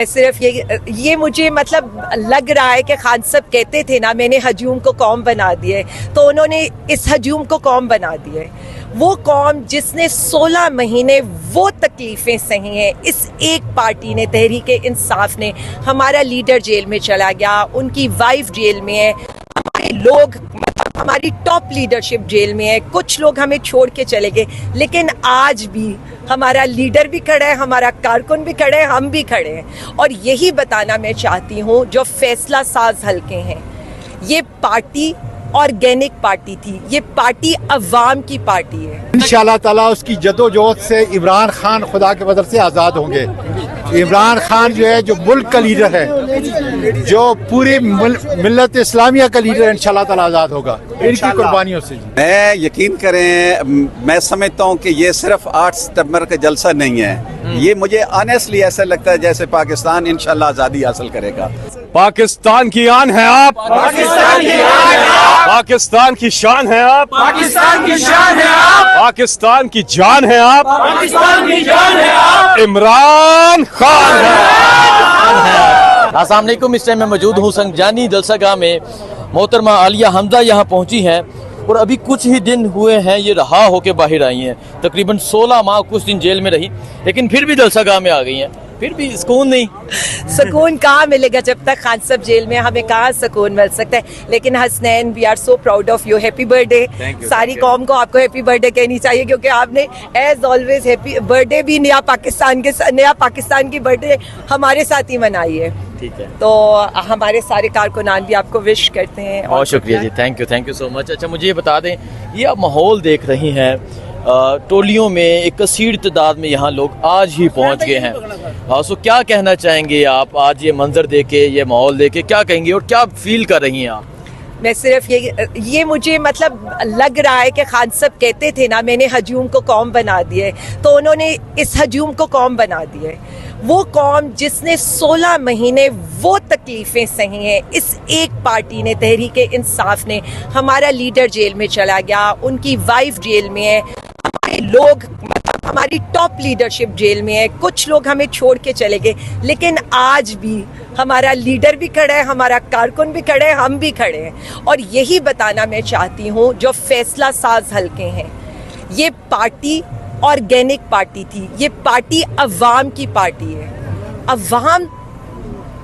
صرف یہ مجھے مطلب لگ رہا ہے کہ خان صاحب کہتے تھے نا میں نے ہجوم کو قوم بنا دیا ہے، تو انہوں نے اس ہجوم کو قوم بنا دیا ہے۔ وہ قوم جس نے 16 مہینے وہ تکلیفیں سہی ہیں، اس ایک پارٹی نے، تحریک انصاف نے۔ ہمارا لیڈر جیل میں چلا گیا، ان کی وائف جیل میں ہے، ہمارے لوگ ہماری ٹاپ لیڈرشپ جیل میں ہے، کچھ لوگ ہمیں چھوڑ کے چلے گئے، لیکن آج بھی ہمارا لیڈر بھی کھڑا ہے، ہمارا کارکن بھی کھڑا ہے، ہم بھی کھڑے ہیں۔ اور یہی بتانا میں چاہتی ہوں جو فیصلہ ساز حلقے ہیں، یہ پارٹی آرگینک پارٹی تھی، یہ پارٹی عوام کی پارٹی ہے۔ انشاءاللہ تعالیٰ اس کی جدوجہد سے عمران خان خدا کے فضل سے آزاد ہوں گے۔ عمران خان جو ہے، جو ملک کا لیڈر ہے، جو پوری ملت اسلامیہ کا لیڈر ہے، انشاءاللہ تعالیٰ آزاد ہوگا ان کی قربانیوں سے۔ میں یقین کریں، میں سمجھتا ہوں کہ یہ صرف 8 ستمبر کا جلسہ نہیں ہے، یہ مجھے آنیسٹلی ایسا لگتا ہے جیسے پاکستان انشاءاللہ آزادی حاصل کرے گا۔ پاکستان کی آن ہے آپ، پاکستان کی آن ہے آپ، پاکستان کی شان ہے آپ، پاکستان کی شان ہے آپ، پاکستان کی جان ہے آپ، پاکستان کی جان ہے آپ، عمران خان ہے۔ السلام علیکم، اس ٹائم میں موجود ہوں سنگجانی جلسہ گاہ میں۔ محترمہ عالیہ حمزہ یہاں پہنچی ہیں اور ابھی کچھ ہی دن ہوئے ہیں یہ رہا ہو کے باہر آئی ہیں۔ تقریباً 16 ماہ کچھ دن جیل میں رہی، لیکن پھر بھی جلسہ گاہ میں آ گئی ہیں، پھر بھی سکون نہیں۔ سکون کہاں ملے گا جب تک خان صاحب جیل میں، ہمیں کہاں سکون مل سکتا ہے۔ لیکن Hasnain, we are so proud of you, happy birthday ڈے۔ ساری قوم کو آپ کو ہیپی برتھ ڈے کہنی چاہیے، کیونکہ آپ نے as always happy birthday day بھی نیا پاکستان کی برتھ ڈے ہمارے ساتھ ہی منائی ہے۔ ٹھیک ہے، تو ہمارے سارے کارکنان بھی آپ کو وش کرتے ہیں۔ بہت شکریہ جی، تھینک یو سو مچ۔ اچھا مجھے یہ بتا دیں، یہ آپ ماحول دیکھ رہی ہیں، ٹولیوں میں ایک کثیر تعداد میں یہاں لوگ آج ہی پہنچ گئے ہیں۔ سو کیا کہنا چاہیں گے آپ آج یہ منظر دیکھ کے، یہ ماحول دیکھ کے، کیا کہیں گے اور کیا فیل کر رہی ہیں آپ؟ میں صرف یہ مجھے مطلب لگ رہا ہے کہ خان صاحب کہتے تھے نا میں نے ہجوم کو قوم بنا دیا ہے، تو انہوں نے اس ہجوم کو قوم بنا دیا ہے۔ وہ قوم جس نے 16 مہینے وہ تکلیفیں سہی ہیں، اس ایک پارٹی نے، تحریک انصاف نے۔ ہمارا لیڈر جیل میں چلا گیا، ان کی وائف جیل میں ہے، ہمارے لوگ ہماری ٹاپ لیڈرشپ جیل میں ہے، کچھ لوگ ہمیں چھوڑ کے چلے گئے، لیکن آج بھی ہمارا لیڈر بھی کھڑا ہے، ہمارا کارکن بھی کھڑا ہے، ہم بھی کھڑے ہیں۔ اور یہی بتانا میں چاہتی ہوں جو فیصلہ ساز حلقے ہیں، یہ پارٹی آرگینک پارٹی تھی، یہ پارٹی عوام کی پارٹی ہے۔ عوام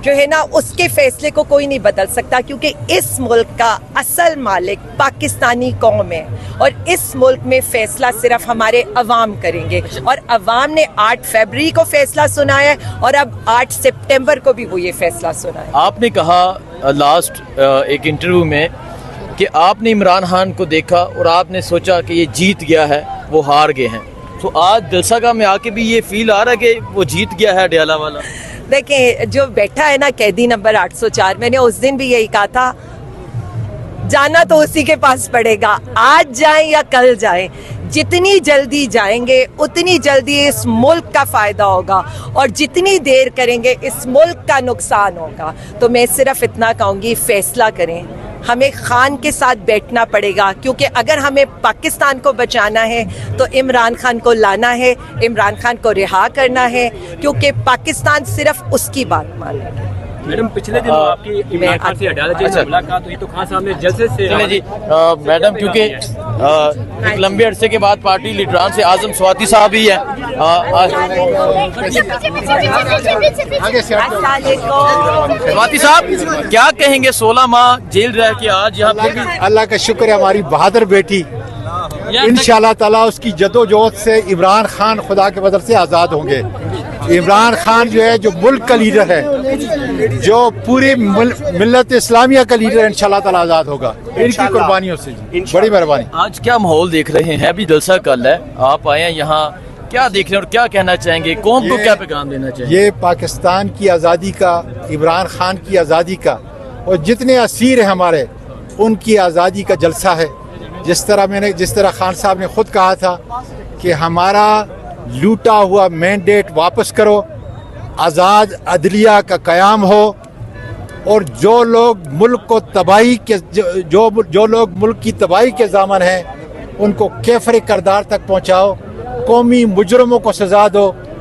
جو ہے نا، اس کے فیصلے کو کوئی نہیں بدل سکتا، کیونکہ اس ملک کا اصل مالک پاکستانی قوم ہے، اور اس ملک میں فیصلہ صرف ہمارے عوام کریں گے۔ اور عوام نے 8 فروری کو فیصلہ سنا ہے، اور اب 8 سپٹمبر کو بھی وہ یہ فیصلہ سنا ہے۔ آپ نے کہا لاسٹ ایک انٹرویو میں کہ آپ نے عمران خان کو دیکھا اور آپ نے سوچا کہ یہ جیت گیا ہے، وہ ہار گئے ہیں۔ تو آج جلسہ گاہ میں آ کے بھی یہ فیل آ رہا ہے کہ وہ جیت گیا ہے ڈیالہ والا؟ دیکھیں، جو بیٹھا ہے نا قیدی نمبر 804، میں نے اس دن بھی یہی کہا تھا، جانا تو اسی کے پاس پڑے گا، آج جائیں یا کل جائیں، جتنی جلدی جائیں گے اتنی جلدی اس ملک کا فائدہ ہوگا، اور جتنی دیر کریں گے اس ملک کا نقصان ہوگا۔ تو میں صرف اتنا کہوں گی، فیصلہ کریں، ہمیں خان کے ساتھ بیٹھنا پڑے گا، کیونکہ اگر ہمیں پاکستان کو بچانا ہے تو عمران خان کو لانا ہے، عمران خان کو رہا کرنا ہے، کیونکہ پاکستان صرف اس کی بات مانے گا۔ میڈم، پچھلے دن آپ کی عمران خان سے عدالت جیل میں ملاقات ہوئی تو خان صاحب نے جلسے سے جی میڈم، کیونکہ ایک لمبے عرصے کے بعد پارٹی لیڈران سے اعظم سواتی صاحب ہی ہیں۔ سواتی صاحب کیا کہیں گے، 16 ماہ جیل رہ کے آج یہاں پہ بھی؟ اللہ کا شکر ہے، ہماری بہادر بیٹی انشاءاللہ تعالیٰ اس کی جدوجہد سے عمران خان خدا کے فضل سے آزاد ہوں گے۔ عمران خان جو ہے، جو ملک کا لیڈر ہے، جو پوری ملت اسلامیہ کا لیڈر ہے، انشاءاللہ تعالیٰ آزاد ہوگا ان کی قربانیوں سے۔ بڑی مہربانی۔ آج کیا ماحول دیکھ رہے ہیں؟ ابھی جلسہ کل ہے، آپ آئے ہیں یہاں، کیا دیکھ رہے ہیں اور کیا کہنا چاہیں گے؟ قوم کو کیا پیغام دینا چاہیں گے؟ یہ پاکستان کی آزادی کا، عمران خان کی آزادی کا، اور جتنے اسیر ہیں ہمارے، ان کی آزادی کا جلسہ ہے۔ جس طرح خان صاحب نے خود کہا تھا کہ ہمارا لوٹا ہوا مینڈیٹ واپس کرو، آزاد عدلیہ کا قیام ہو، اور جو لوگ ملک کو تباہی کے جو لوگ ملک کی تباہی کے ضامن ہیں، ان کو کیفر کردار تک پہنچاؤ، قومی مجرموں کو سزا دو،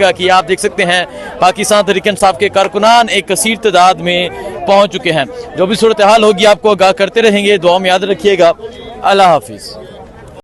گاہ کی. آپ دیکھ سکتے ہیں پاکستان تحریک انصاف کے کارکنان ایک کثیر تعداد میں پہنچ چکے ہیں. جو بھی صورتحال ہوگی آپ کو آگاہ کرتے رہیں گے. دعا میں یاد رکھیے گا. اللہ حافظ.